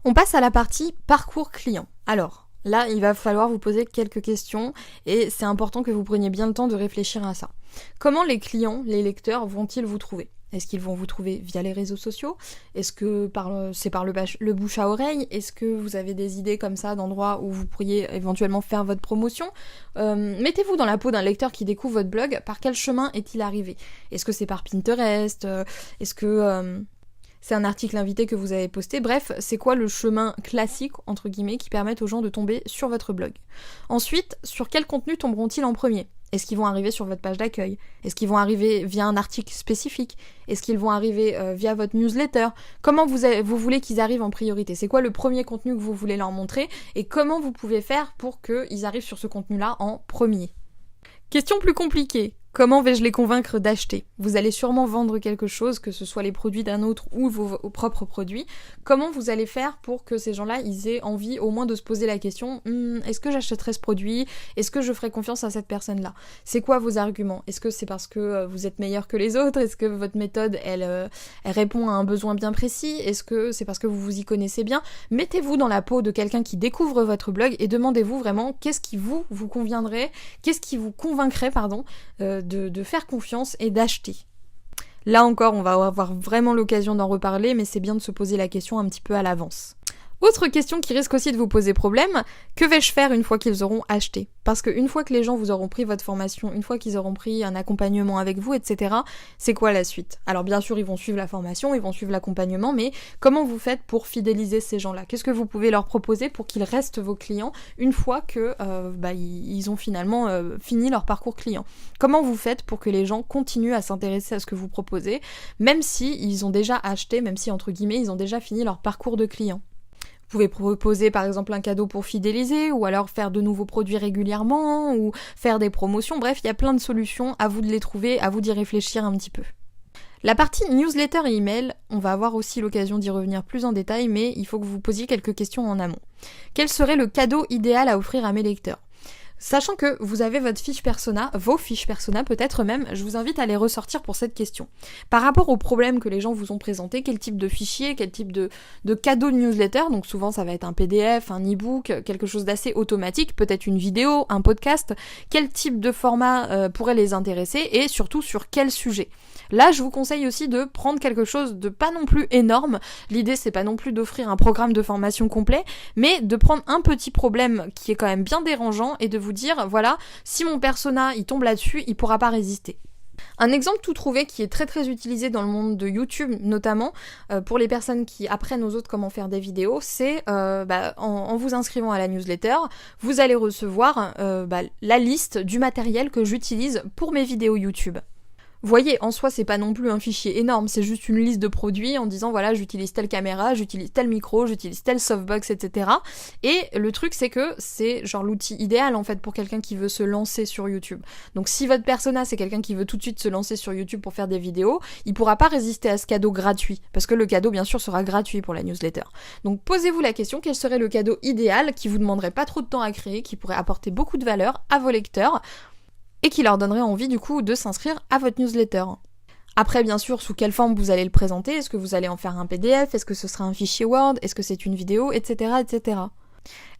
On passe à la partie parcours client. Alors, là, il va falloir vous poser quelques questions et c'est important que vous preniez bien le temps de réfléchir à ça. Comment les clients, les lecteurs vont-ils vous trouver? Est-ce qu'ils vont vous trouver via les réseaux sociaux? Est-ce que c'est par le bouche à oreille? Est-ce que vous avez des idées comme ça d'endroits où vous pourriez éventuellement faire votre promotion? Mettez-vous dans la peau d'un lecteur qui découvre votre blog. Par quel chemin est-il arrivé? Est-ce que c'est par Pinterest? Est-ce que c'est un article invité que vous avez posté? Bref, c'est quoi le chemin classique, entre guillemets, qui permet aux gens de tomber sur votre blog? Ensuite, sur quel contenu tomberont-ils en premier? Est-ce qu'ils vont arriver sur votre page d'accueil? Est-ce qu'ils vont arriver via un article spécifique? Est-ce qu'ils vont arriver via votre newsletter? Comment vous voulez qu'ils arrivent en priorité? C'est quoi le premier contenu que vous voulez leur montrer? Et comment vous pouvez faire pour qu'ils arrivent sur ce contenu-là en premier? Question plus compliquée. Comment vais-je les convaincre d'acheter ? Vous allez sûrement vendre quelque chose, que ce soit les produits d'un autre ou vos propres produits. Comment vous allez faire pour que ces gens-là, ils aient envie au moins de se poser la question est-ce que j'achèterai ce produit ? Est-ce que je ferai confiance à cette personne-là ? C'est quoi vos arguments ? Est-ce que c'est parce que vous êtes meilleur que les autres ? Est-ce que votre méthode, elle répond à un besoin bien précis ? Est-ce que c'est parce que vous vous y connaissez bien ? Mettez-vous dans la peau de quelqu'un qui découvre votre blog et demandez-vous vraiment qu'est-ce qui vous conviendrait, qu'est-ce qui vous convaincrait, de faire confiance et d'acheter. Là encore, on va avoir vraiment l'occasion d'en reparler, mais c'est bien de se poser la question un petit peu à l'avance. Autre question qui risque aussi de vous poser problème, que vais-je faire une fois qu'ils auront acheté ? Parce qu'une fois que les gens vous auront pris votre formation, une fois qu'ils auront pris un accompagnement avec vous, etc., c'est quoi la suite ? Alors bien sûr, ils vont suivre la formation, ils vont suivre l'accompagnement, mais comment vous faites pour fidéliser ces gens-là ? Qu'est-ce que vous pouvez leur proposer pour qu'ils restent vos clients une fois que ils ont finalement fini leur parcours client ? Comment vous faites pour que les gens continuent à s'intéresser à ce que vous proposez, même si ils ont déjà acheté, même si entre guillemets ils ont déjà fini leur parcours de client ? Vous pouvez proposer par exemple un cadeau pour fidéliser, ou alors faire de nouveaux produits régulièrement, ou faire des promotions, bref, il y a plein de solutions, à vous de les trouver, à vous d'y réfléchir un petit peu. La partie newsletter et email, on va avoir aussi l'occasion d'y revenir plus en détail, mais il faut que vous vous posiez quelques questions en amont. Quel serait le cadeau idéal à offrir à mes lecteurs ? Sachant que vous avez votre fiche persona, vos fiches persona peut-être même, je vous invite à les ressortir pour cette question. Par rapport aux problèmes que les gens vous ont présentés, quel type de fichier, quel type de cadeau de newsletter, donc souvent ça va être un PDF, un e-book, quelque chose d'assez automatique, peut-être une vidéo, un podcast, quel type de format pourrait les intéresser et surtout sur quel sujet. Là, je vous conseille aussi de prendre quelque chose de pas non plus énorme. L'idée, c'est pas non plus d'offrir un programme de formation complet, mais de prendre un petit problème qui est quand même bien dérangeant et de vous dire, voilà, si mon persona, il tombe là-dessus, il pourra pas résister. Un exemple tout trouvé qui est très très utilisé dans le monde de YouTube notamment pour les personnes qui apprennent aux autres comment faire des vidéos, c'est en vous inscrivant à la newsletter, vous allez recevoir la liste du matériel que j'utilise pour mes vidéos YouTube. Vous voyez, en soi, c'est pas non plus un fichier énorme, c'est juste une liste de produits en disant voilà, j'utilise telle caméra, j'utilise tel micro, j'utilise telle softbox, etc. Et le truc, c'est que c'est genre l'outil idéal en fait pour quelqu'un qui veut se lancer sur YouTube. Donc si votre persona, c'est quelqu'un qui veut tout de suite se lancer sur YouTube pour faire des vidéos, il pourra pas résister à ce cadeau gratuit, parce que le cadeau, bien sûr, sera gratuit pour la newsletter. Donc posez-vous la question, quel serait le cadeau idéal qui vous demanderait pas trop de temps à créer, qui pourrait apporter beaucoup de valeur à vos lecteurs, et qui leur donnerait envie du coup de s'inscrire à votre newsletter. Après, bien sûr, sous quelle forme vous allez le présenter ? Est-ce que vous allez en faire un PDF ? Est-ce que ce sera un fichier Word ? Est-ce que c'est une vidéo ? Etc. etc.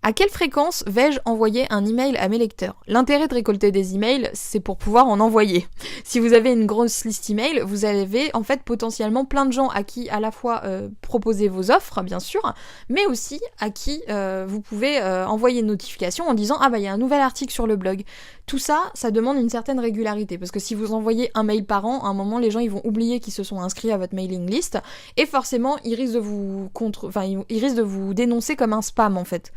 À quelle fréquence vais-je envoyer un email à mes lecteurs ? L'intérêt de récolter des emails, c'est pour pouvoir en envoyer. Si vous avez une grosse liste email, vous avez en fait potentiellement plein de gens à qui à la fois proposer vos offres, bien sûr, mais aussi à qui vous pouvez envoyer une notification en disant « Ah bah il y a un nouvel article sur le blog ». Tout ça, ça demande une certaine régularité, parce que si vous envoyez un mail par an, à un moment, les gens ils vont oublier qu'ils se sont inscrits à votre mailing list, et forcément, ils risquent de vous dénoncer comme un spam en fait.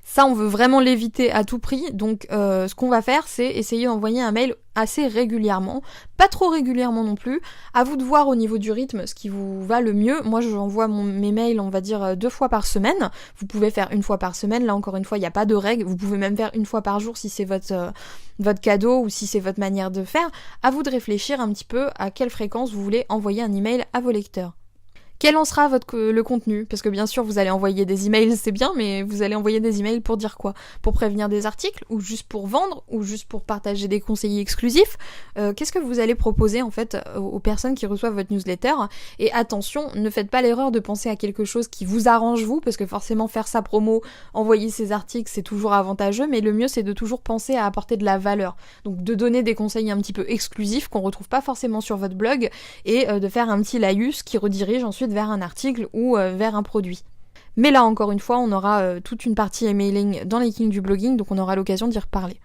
Ça, on veut vraiment l'éviter à tout prix, donc ce qu'on va faire, c'est essayer d'envoyer un mail assez régulièrement, pas trop régulièrement non plus, à vous de voir au niveau du rythme ce qui vous va le mieux. Moi, j'envoie mes mails, on va dire, 2 fois par semaine, vous pouvez faire 1 fois par semaine, là encore une fois, il n'y a pas de règle, vous pouvez même faire 1 fois par jour si c'est votre cadeau ou si c'est votre manière de faire, à vous de réfléchir un petit peu à quelle fréquence vous voulez envoyer un email à vos lecteurs. Quel en sera le contenu ? Parce que bien sûr, vous allez envoyer des emails, c'est bien, mais vous allez envoyer des emails pour dire quoi ? Pour prévenir des articles ? Ou juste pour vendre ? Ou juste pour partager des conseils exclusifs ? Qu'est-ce que vous allez proposer en fait aux personnes qui reçoivent votre newsletter ? Et attention, ne faites pas l'erreur de penser à quelque chose qui vous arrange vous, parce que forcément faire sa promo, envoyer ses articles, c'est toujours avantageux, mais le mieux c'est de toujours penser à apporter de la valeur. Donc de donner des conseils un petit peu exclusifs qu'on retrouve pas forcément sur votre blog, et de faire un petit laïus qui redirige ensuite vers un article ou vers un produit. Mais là encore une fois, on aura toute une partie emailing dans les Kings du blogging, donc on aura l'occasion d'y reparler.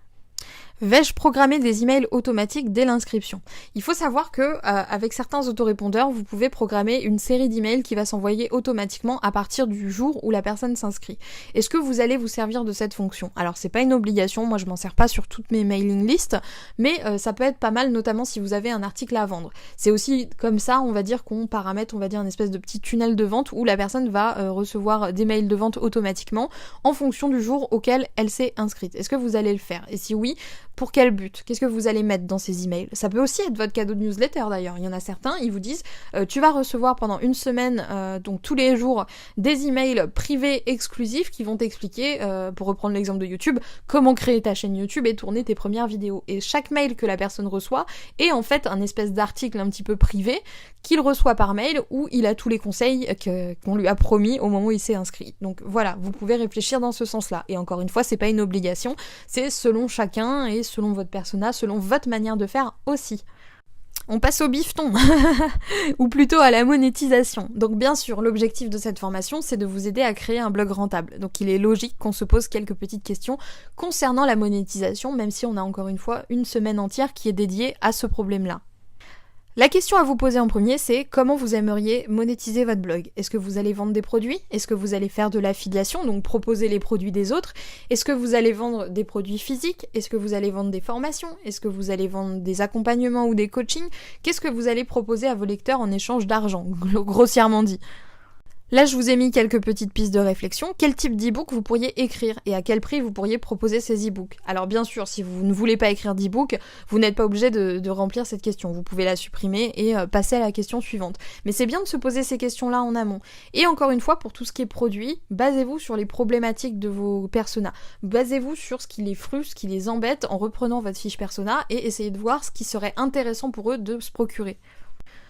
Vais-je programmer des emails automatiques dès l'inscription ? Il faut savoir que avec certains autorépondeurs, vous pouvez programmer une série d'emails qui va s'envoyer automatiquement à partir du jour où la personne s'inscrit. Est-ce que vous allez vous servir de cette fonction ? Alors c'est pas une obligation, moi je m'en sers pas sur toutes mes mailing lists, mais ça peut être pas mal, notamment si vous avez un article à vendre. C'est aussi comme ça, on va dire qu'on paramètre, on va dire une espèce de petit tunnel de vente où la personne va recevoir des mails de vente automatiquement en fonction du jour auquel elle s'est inscrite. Est-ce que vous allez le faire ? Et si oui, Pour quel but? Qu'est-ce que vous allez mettre dans ces emails? Ça peut aussi être votre cadeau de newsletter d'ailleurs. Il y en a certains, ils vous disent tu vas recevoir pendant une semaine, donc tous les jours, des emails privés exclusifs qui vont t'expliquer, pour reprendre l'exemple de YouTube, comment créer ta chaîne YouTube et tourner tes premières vidéos. Et chaque mail que la personne reçoit est en fait un espèce d'article un petit peu privé qu'il reçoit par mail où il a tous les conseils qu'on lui a promis au moment où il s'est inscrit. Donc voilà, vous pouvez réfléchir dans ce sens-là. Et encore une fois, c'est pas une obligation, c'est selon chacun et selon votre persona, selon votre manière de faire aussi. On passe au bifton, ou plutôt à la monétisation. Donc bien sûr, l'objectif de cette formation, c'est de vous aider à créer un blog rentable. Donc il est logique qu'on se pose quelques petites questions concernant la monétisation, même si on a encore une fois une semaine entière qui est dédiée à ce problème-là. La question à vous poser en premier, c'est comment vous aimeriez monétiser votre blog? Est-ce que vous allez vendre des produits? Est-ce que vous allez faire de l'affiliation, donc proposer les produits des autres? Est-ce que vous allez vendre des produits physiques? Est-ce que vous allez vendre des formations? Est-ce que vous allez vendre des accompagnements ou des coachings? Qu'est-ce que vous allez proposer à vos lecteurs en échange d'argent, grossièrement dit? Là, je vous ai mis quelques petites pistes de réflexion. Quel type d'e-book vous pourriez écrire et à quel prix vous pourriez proposer ces e-books? Alors bien sûr, si vous ne voulez pas écrire d'e-book, vous n'êtes pas obligé de remplir cette question. Vous pouvez la supprimer et passer à la question suivante. Mais c'est bien de se poser ces questions-là en amont. Et encore une fois, pour tout ce qui est produit, basez-vous sur les problématiques de vos personas. Basez-vous sur ce qui les frustre, ce qui les embête en reprenant votre fiche persona et essayez de voir ce qui serait intéressant pour eux de se procurer.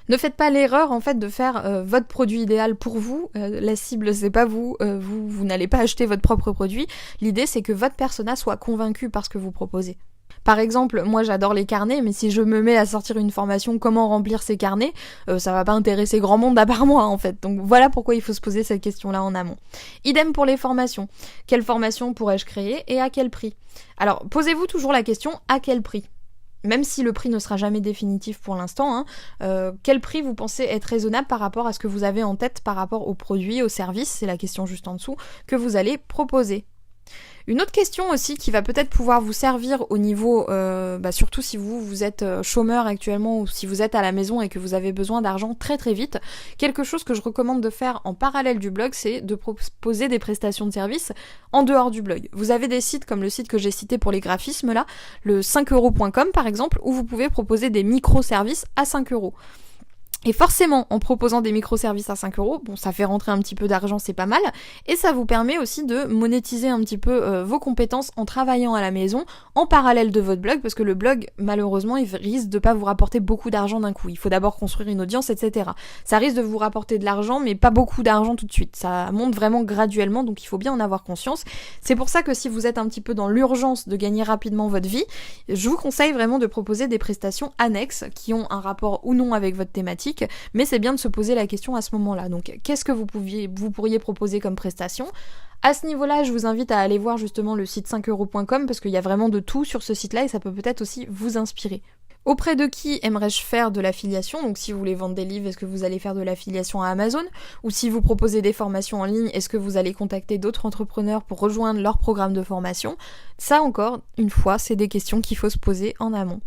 Ne faites pas l'erreur en fait de faire votre produit idéal pour vous. La cible c'est pas vous, vous n'allez pas acheter votre propre produit. L'idée c'est que votre persona soit convaincu par ce que vous proposez. Par exemple, moi j'adore les carnets, mais si je me mets à sortir une formation comment remplir ces carnets, ça va pas intéresser grand monde à part moi en fait. Donc voilà pourquoi il faut se poser cette question-là en amont. Idem pour les formations. Quelle formation pourrais-je créer et à quel prix? Alors posez-vous toujours la question à quel prix? Même si le prix ne sera jamais définitif pour l'instant, quel prix vous pensez être raisonnable par rapport à ce que vous avez en tête par rapport aux produits, aux services, c'est la question juste en dessous, que vous allez proposer. Une autre question aussi qui va peut-être pouvoir vous servir au niveau, surtout si vous êtes chômeur actuellement ou si vous êtes à la maison et que vous avez besoin d'argent très très vite, quelque chose que je recommande de faire en parallèle du blog, c'est de proposer des prestations de services en dehors du blog. Vous avez des sites comme le site que j'ai cité pour les graphismes là, le 5euros.com par exemple, où vous pouvez proposer des microservices à 5 euros. Et forcément, en proposant des microservices à 5 euros, bon, ça fait rentrer un petit peu d'argent, c'est pas mal, et ça vous permet aussi de monétiser un petit peu vos compétences en travaillant à la maison, en parallèle de votre blog, parce que le blog, malheureusement, il risque de pas vous rapporter beaucoup d'argent d'un coup. Il faut d'abord construire une audience, etc. Ça risque de vous rapporter de l'argent, mais pas beaucoup d'argent tout de suite. Ça monte vraiment graduellement, donc il faut bien en avoir conscience. C'est pour ça que si vous êtes un petit peu dans l'urgence de gagner rapidement votre vie, je vous conseille vraiment de proposer des prestations annexes qui ont un rapport ou non avec votre thématique, mais c'est bien de se poser la question à ce moment-là. Donc, qu'est-ce que vous pourriez proposer comme prestation? À ce niveau-là, je vous invite à aller voir justement le site 5euros.com parce qu'il y a vraiment de tout sur ce site-là et ça peut peut-être aussi vous inspirer. Auprès de qui aimerais-je faire de l'affiliation? Donc si vous voulez vendre des livres, est-ce que vous allez faire de l'affiliation à Amazon? Ou si vous proposez des formations en ligne, est-ce que vous allez contacter d'autres entrepreneurs pour rejoindre leur programme de formation? Ça encore, une fois, c'est des questions qu'il faut se poser en amont.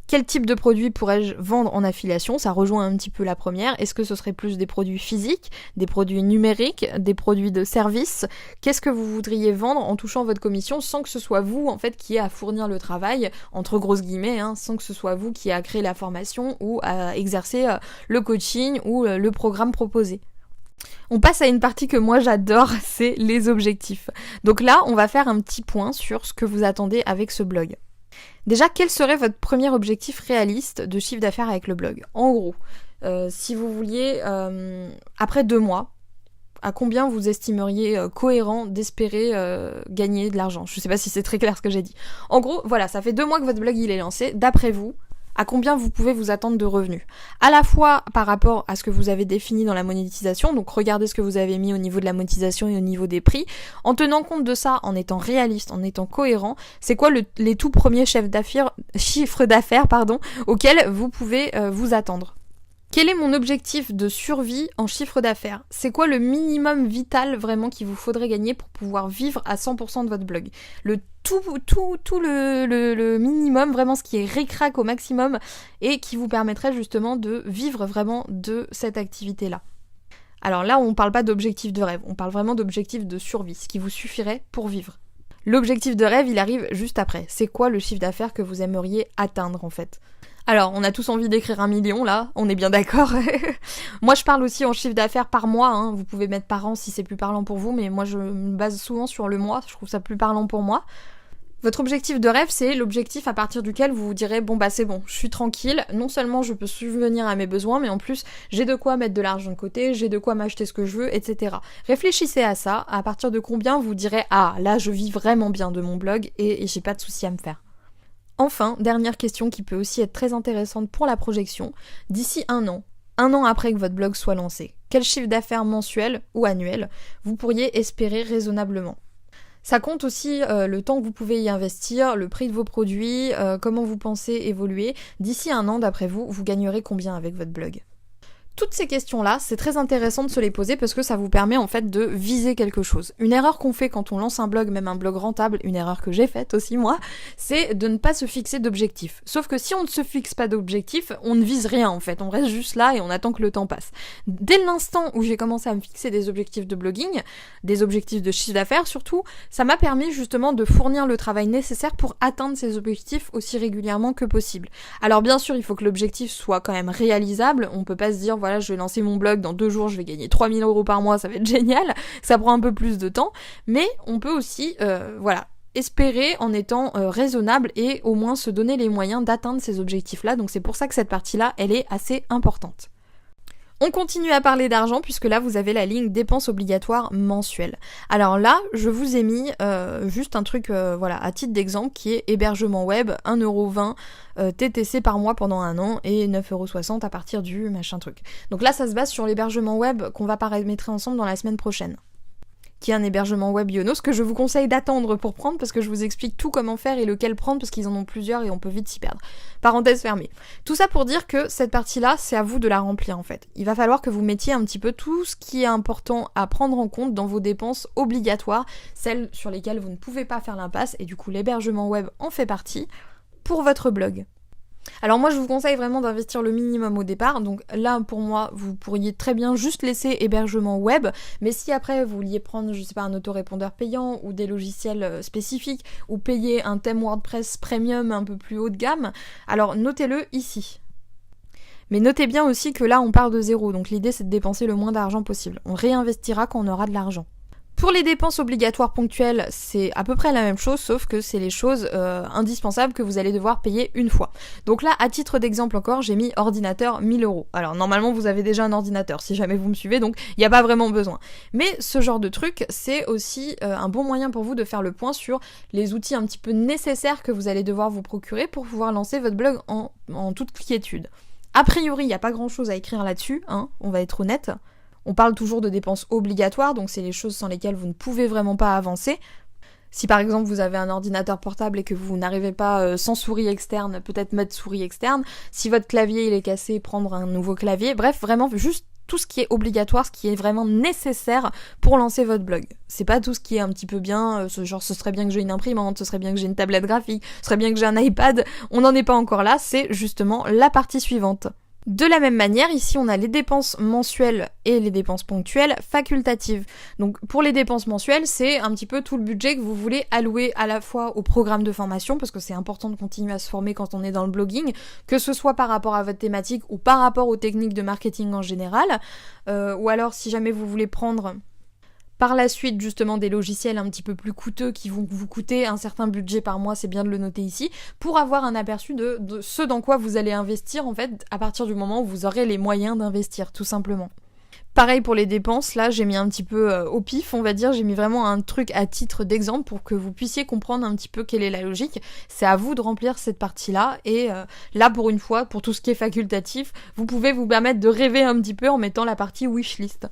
Quel type de produit pourrais-je vendre en affiliation? Ça rejoint un petit peu la première. Est-ce que ce serait plus des produits physiques, des produits numériques, des produits de service? Qu'est-ce que vous voudriez vendre en touchant votre commission sans que ce soit vous en fait qui ait à fournir le travail, entre grosses guillemets, sans que ce soit vous qui ait à créer la formation ou à exercer le coaching ou le programme proposé? On passe à une partie que moi j'adore, c'est les objectifs. Donc là, on va faire un petit point sur ce que vous attendez avec ce blog. Déjà, quel serait votre premier objectif réaliste de chiffre d'affaires avec le blog? En gros, si vous vouliez, après 2 mois, à combien vous estimeriez cohérent d'espérer gagner de l'argent? Je sais pas si c'est très clair ce que j'ai dit. En gros, voilà, ça fait 2 mois que votre blog il est lancé. D'après vous, à combien vous pouvez vous attendre de revenus? À la fois par rapport à ce que vous avez défini dans la monétisation, donc regardez ce que vous avez mis au niveau de la monétisation et au niveau des prix, en tenant compte de ça, en étant réaliste, en étant cohérent, c'est quoi les tout premiers chiffres d'affaires auxquels vous pouvez vous attendre? Quel est mon objectif de survie en chiffre d'affaires? C'est quoi le minimum vital vraiment qu'il vous faudrait gagner pour pouvoir vivre à 100% de votre blog? Le minimum, vraiment ce qui est ric-rac au maximum et qui vous permettrait justement de vivre vraiment de cette activité-là. Alors là, on parle pas d'objectif de rêve, on parle vraiment d'objectif de survie, ce qui vous suffirait pour vivre. L'objectif de rêve, il arrive juste après. C'est quoi le chiffre d'affaires que vous aimeriez atteindre en fait? Alors, on a tous envie d'écrire 1 million là, on est bien d'accord. Moi je parle aussi en chiffre d'affaires par mois, hein. Vous pouvez mettre par an si c'est plus parlant pour vous, mais moi je me base souvent sur le mois, je trouve ça plus parlant pour moi. Votre objectif de rêve, c'est l'objectif à partir duquel vous vous direz bon bah c'est bon, je suis tranquille, non seulement je peux subvenir à mes besoins, mais en plus j'ai de quoi mettre de l'argent de côté, j'ai de quoi m'acheter ce que je veux, etc. Réfléchissez à ça, à partir de combien vous direz ah là je vis vraiment bien de mon blog et j'ai pas de soucis à me faire. Enfin, dernière question qui peut aussi être très intéressante pour la projection, d'ici un an après que votre blog soit lancé, quel chiffre d'affaires mensuel ou annuel vous pourriez espérer raisonnablement? Ça compte aussi le temps que vous pouvez y investir, le prix de vos produits, comment vous pensez évoluer. D'ici un an, d'après vous, vous gagnerez combien avec votre blog? Toutes ces questions-là, c'est très intéressant de se les poser parce que ça vous permet en fait de viser quelque chose. Une erreur qu'on fait quand on lance un blog, même un blog rentable, une erreur que j'ai faite aussi moi, c'est de ne pas se fixer d'objectifs. Sauf que si on ne se fixe pas d'objectifs, on ne vise rien en fait, on reste juste là et on attend que le temps passe. Dès l'instant où j'ai commencé à me fixer des objectifs de blogging, des objectifs de chiffre d'affaires surtout, ça m'a permis justement de fournir le travail nécessaire pour atteindre ces objectifs aussi régulièrement que possible. Alors bien sûr, il faut que l'objectif soit quand même réalisable, on peut pas se dire voilà, je vais lancer mon blog, dans 2 jours je vais gagner 3000 € par mois, ça va être génial, ça prend un peu plus de temps, mais on peut aussi, espérer en étant raisonnable et au moins se donner les moyens d'atteindre ces objectifs-là, donc c'est pour ça que cette partie-là, elle est assez importante. On continue à parler d'argent puisque là vous avez la ligne dépenses obligatoires mensuelles. Alors là, je vous ai mis juste un truc à titre d'exemple qui est hébergement web, 1,20€ TTC par mois pendant 1 an et 9,60€ à partir du machin truc. Donc là ça se base sur l'hébergement web qu'on va paramétrer ensemble dans la semaine prochaine, qui est un hébergement web Yonos que je vous conseille d'attendre pour prendre parce que je vous explique tout comment faire et lequel prendre parce qu'ils en ont plusieurs et on peut vite s'y perdre. Parenthèse fermée. Tout ça pour dire que cette partie-là, c'est à vous de la remplir en fait. Il va falloir que vous mettiez un petit peu tout ce qui est important à prendre en compte dans vos dépenses obligatoires, celles sur lesquelles vous ne pouvez pas faire l'impasse et du coup l'hébergement web en fait partie pour votre blog. Alors moi je vous conseille vraiment d'investir le minimum au départ, donc là pour moi vous pourriez très bien juste laisser hébergement web, mais si après vous vouliez prendre je sais pas un autorépondeur payant ou des logiciels spécifiques ou payer un thème WordPress premium un peu plus haut de gamme, alors notez-le ici. Mais notez bien aussi que là on part de zéro, donc l'idée c'est de dépenser le moins d'argent possible. On réinvestira quand on aura de l'argent. Pour les dépenses obligatoires ponctuelles, c'est à peu près la même chose, sauf que c'est les choses indispensables que vous allez devoir payer une fois. Donc là, à titre d'exemple encore, j'ai mis ordinateur 1000€. Alors normalement, vous avez déjà un ordinateur, si jamais vous me suivez, donc il n'y a pas vraiment besoin. Mais ce genre de truc, c'est aussi un bon moyen pour vous de faire le point sur les outils un petit peu nécessaires que vous allez devoir vous procurer pour pouvoir lancer votre blog en toute quiétude. A priori, il n'y a pas grand-chose à écrire là-dessus, hein, on va être honnête. On parle toujours de dépenses obligatoires, donc c'est les choses sans lesquelles vous ne pouvez vraiment pas avancer. Si par exemple vous avez un ordinateur portable et que vous n'arrivez pas sans souris externe, peut-être mettre souris externe. Si votre clavier il est cassé, prendre un nouveau clavier. Bref, vraiment juste tout ce qui est obligatoire, ce qui est vraiment nécessaire pour lancer votre blog. C'est pas tout ce qui est un petit peu bien, genre ce serait bien que j'ai une imprimante, ce serait bien que j'ai une tablette graphique, ce serait bien que j'ai un iPad. On n'en est pas encore là, c'est justement la partie suivante. De la même manière, ici on a les dépenses mensuelles et les dépenses ponctuelles facultatives. Donc pour les dépenses mensuelles, c'est un petit peu tout le budget que vous voulez allouer à la fois au programme de formation, parce que c'est important de continuer à se former quand on est dans le blogging, que ce soit par rapport à votre thématique ou par rapport aux techniques de marketing en général, ou alors si jamais vous voulez prendre par la suite, justement, des logiciels un petit peu plus coûteux qui vont vous coûter un certain budget par mois, c'est bien de le noter ici, pour avoir un aperçu de ce dans quoi vous allez investir, en fait, à partir du moment où vous aurez les moyens d'investir, tout simplement. Pareil pour les dépenses, là j'ai mis un petit peu au pif, on va dire, j'ai mis vraiment un truc à titre d'exemple pour que vous puissiez comprendre un petit peu quelle est la logique. C'est à vous de remplir cette partie-là, et là pour une fois, pour tout ce qui est facultatif, vous pouvez vous permettre de rêver un petit peu en mettant la partie wishlist.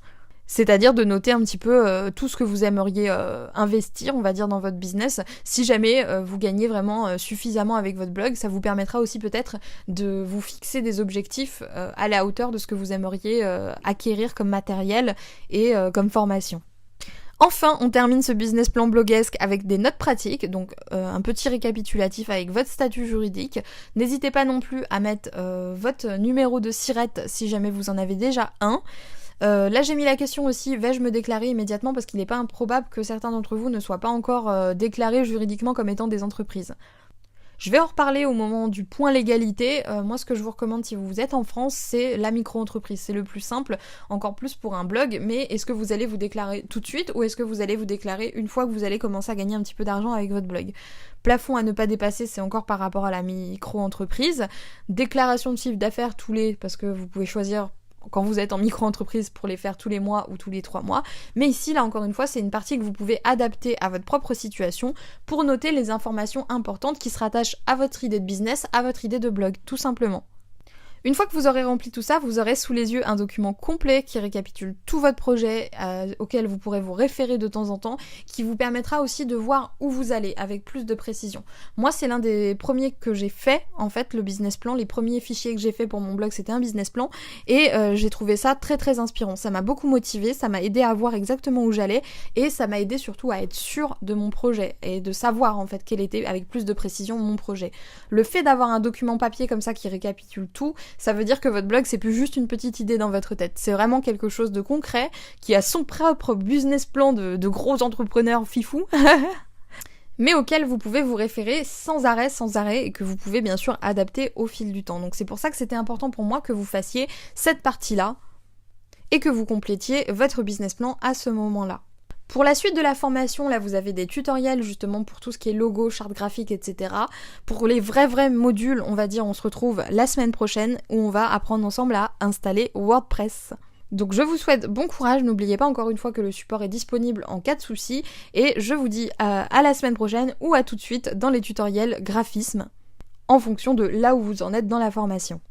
C'est-à-dire de noter un petit peu tout ce que vous aimeriez investir, on va dire, dans votre business. Si jamais vous gagnez vraiment suffisamment avec votre blog, ça vous permettra aussi peut-être de vous fixer des objectifs à la hauteur de ce que vous aimeriez acquérir comme matériel et comme formation. Enfin, on termine ce business plan bloguesque avec des notes pratiques, donc un petit récapitulatif avec votre statut juridique. N'hésitez pas non plus à mettre votre numéro de SIRET si jamais vous en avez déjà un. Là j'ai mis la question aussi, vais-je me déclarer immédiatement, parce qu'il n'est pas improbable que certains d'entre vous ne soient pas encore déclarés juridiquement comme étant des entreprises. Je vais en reparler au moment du point légalité. Moi, ce que je vous recommande si vous êtes en France, c'est la micro-entreprise. C'est le plus simple, encore plus pour un blog. Mais est-ce que vous allez vous déclarer tout de suite ou est-ce que vous allez vous déclarer une fois que vous allez commencer à gagner un petit peu d'argent avec votre blog ? Plafond à ne pas dépasser, c'est encore par rapport à la micro-entreprise. Déclaration de chiffre d'affaires parce que vous pouvez choisir quand vous êtes en micro-entreprise pour les faire tous les mois ou tous les 3 mois. Mais ici, là encore une fois, c'est une partie que vous pouvez adapter à votre propre situation pour noter les informations importantes qui se rattachent à votre idée de business, à votre idée de blog, tout simplement. Une fois que vous aurez rempli tout ça, vous aurez sous les yeux un document complet qui récapitule tout votre projet, auquel vous pourrez vous référer de temps en temps, qui vous permettra aussi de voir où vous allez avec plus de précision. Moi, c'est l'un des premiers que j'ai fait, en fait, le business plan. Les premiers fichiers que j'ai fait pour mon blog, c'était un business plan, et j'ai trouvé ça très très inspirant. Ça m'a beaucoup motivée, ça m'a aidé à voir exactement où j'allais, et ça m'a aidé surtout à être sûre de mon projet, et de savoir en fait quel était avec plus de précision mon projet. Le fait d'avoir un document papier comme ça qui récapitule tout, ça veut dire que votre blog, c'est plus juste une petite idée dans votre tête. C'est vraiment quelque chose de concret, qui a son propre business plan de gros entrepreneurs fifous, mais auquel vous pouvez vous référer sans arrêt, et que vous pouvez bien sûr adapter au fil du temps. Donc c'est pour ça que c'était important pour moi que vous fassiez cette partie-là, et que vous complétiez votre business plan à ce moment-là. Pour la suite de la formation, là vous avez des tutoriels justement pour tout ce qui est logo, charte graphique, etc. Pour les vrais modules, on va dire, on se retrouve la semaine prochaine où on va apprendre ensemble à installer WordPress. Donc je vous souhaite bon courage, n'oubliez pas encore une fois que le support est disponible en cas de souci, et je vous dis à la semaine prochaine ou à tout de suite dans les tutoriels graphisme, en fonction de là où vous en êtes dans la formation.